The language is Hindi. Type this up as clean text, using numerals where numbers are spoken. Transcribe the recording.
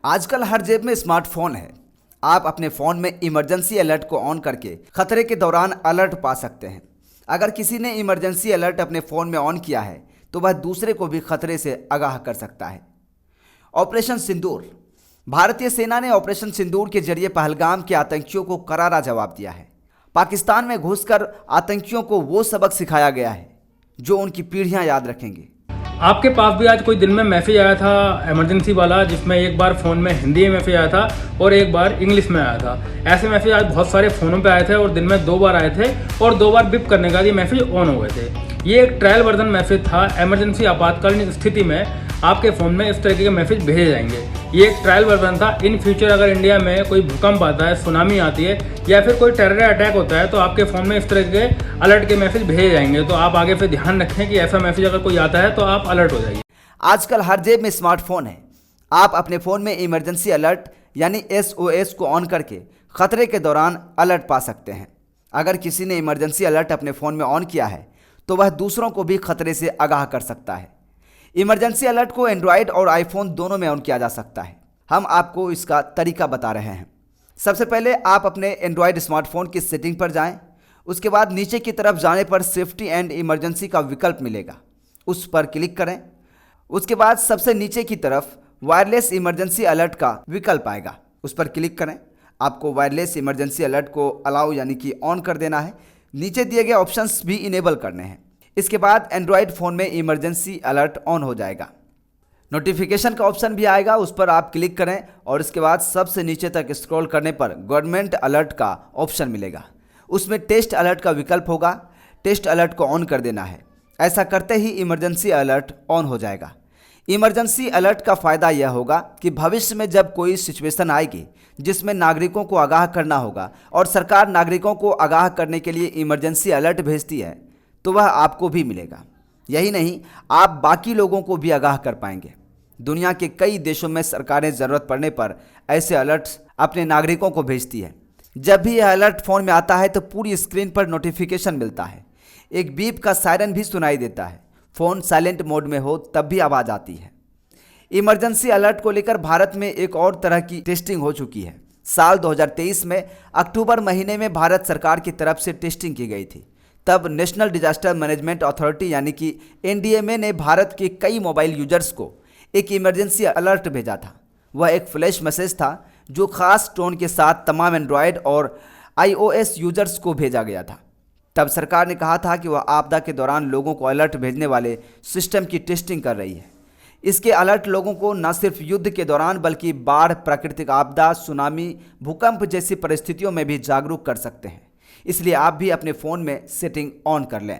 आजकल हर जेब में स्मार्टफोन है। आप अपने फ़ोन में इमरजेंसी अलर्ट को ऑन करके खतरे के दौरान अलर्ट पा सकते हैं। अगर किसी ने इमरजेंसी अलर्ट अपने फ़ोन में ऑन किया है तो वह दूसरे को भी खतरे से आगाह कर सकता है। ऑपरेशन सिंदूर। भारतीय सेना ने ऑपरेशन सिंदूर के जरिए पहलगाम के आतंकियों को करारा जवाब दिया है। पाकिस्तान में घुसकर आतंकियों को वो सबक सिखाया गया है जो उनकी पीढ़ियां याद रखेंगे। आपके पास भी आज कोई दिन में मैसेज आया था इमरजेंसी वाला, जिसमें एक बार फ़ोन में हिंदी में मैसेज आया था और एक बार इंग्लिश में आया था। ऐसे मैसेज आज बहुत सारे फ़ोनों पे आए थे और दिन में 2 बार आए थे और 2 बार बिप करने के बाद ये मैसेज ऑन हो गए थे। ये एक ट्रायल वर्जन मैसेज था। इमरजेंसी आपातकालीन स्थिति में आपके फ़ोन में इस तरीके के मैसेज भेजे जाएंगे। ये एक ट्रायल वर्जन था। इन फ्यूचर अगर इंडिया में कोई भूकंप आता है, सुनामी आती है या फिर कोई टेरर अटैक होता है तो आपके फ़ोन में इस तरह के अलर्ट के मैसेज भेजे जाएंगे। तो आप आगे फिर ध्यान रखें कि ऐसा मैसेज अगर कोई आता है तो आप अलर्ट हो जाइए। आजकल हर जेब में स्मार्टफोन है। आप अपने फ़ोन में इमरजेंसी अलर्ट यानी SOS को ऑन करके खतरे के दौरान अलर्ट पा सकते हैं। अगर किसी ने इमरजेंसी अलर्ट अपने फ़ोन में ऑन किया है तो वह दूसरों को भी खतरे से आगाह कर सकता है। इमरजेंसी अलर्ट को एंड्रॉयड और आईफोन दोनों में ऑन किया जा सकता है। हम आपको इसका तरीका बता रहे हैं। सबसे पहले आप अपने एंड्रॉयड स्मार्टफोन की सेटिंग पर जाएं। उसके बाद नीचे की तरफ जाने पर सेफ्टी एंड इमरजेंसी का विकल्प मिलेगा, उस पर क्लिक करें। उसके बाद सबसे नीचे की तरफ वायरलेस इमरजेंसी अलर्ट का विकल्प आएगा, उस पर क्लिक करें। आपको वायरलेस इमरजेंसी अलर्ट को अलाउ यानी कि ऑन कर देना है। नीचे दिए गए ऑप्शंस भी इनेबल करने हैं। इसके बाद एंड्रॉयड फ़ोन में इमरजेंसी अलर्ट ऑन हो जाएगा। नोटिफिकेशन का ऑप्शन भी आएगा, उस पर आप क्लिक करें और इसके बाद सबसे नीचे तक स्क्रॉल करने पर गवर्नमेंट अलर्ट का ऑप्शन मिलेगा। उसमें टेस्ट अलर्ट का विकल्प होगा। टेस्ट अलर्ट को ऑन कर देना है। ऐसा करते ही इमरजेंसी अलर्ट ऑन हो जाएगा। इमरजेंसी अलर्ट का फ़ायदा यह होगा कि भविष्य में जब कोई सिचुएशन आएगी जिसमें नागरिकों को आगाह करना होगा और सरकार नागरिकों को आगाह करने के लिए इमरजेंसी अलर्ट भेजती है तो वह आपको भी मिलेगा। यही नहीं, आप बाकी लोगों को भी आगाह कर पाएंगे। दुनिया के कई देशों में सरकारें ज़रूरत पड़ने पर ऐसे अलर्ट्स अपने नागरिकों को भेजती है। जब भी यह अलर्ट फ़ोन में आता है तो पूरी स्क्रीन पर नोटिफिकेशन मिलता है। एक बीप का सायरन भी सुनाई देता है। फ़ोन साइलेंट मोड में हो तब भी आवाज़ आती है। इमरजेंसी अलर्ट को लेकर भारत में एक और तरह की टेस्टिंग हो चुकी है। साल 2023 में अक्टूबर महीने में भारत सरकार की तरफ से टेस्टिंग की गई थी। तब नेशनल डिजास्टर मैनेजमेंट अथॉरिटी यानी कि NDMA ने भारत के कई मोबाइल यूजर्स को एक इमरजेंसी अलर्ट भेजा था। वह एक फ्लैश मैसेज था जो खास टोन के साथ तमाम एंड्रॉयड और iOS यूजर्स को भेजा गया था। तब सरकार ने कहा था कि वह आपदा के दौरान लोगों को अलर्ट भेजने वाले सिस्टम की टेस्टिंग कर रही है। इसके अलर्ट लोगों को न सिर्फ युद्ध के दौरान बल्कि बाढ़, प्राकृतिक आपदा, सुनामी, भूकंप जैसी परिस्थितियों में भी जागरूक कर सकते हैं। इसलिए आप भी अपने फ़ोन में सेटिंग ऑन कर लें।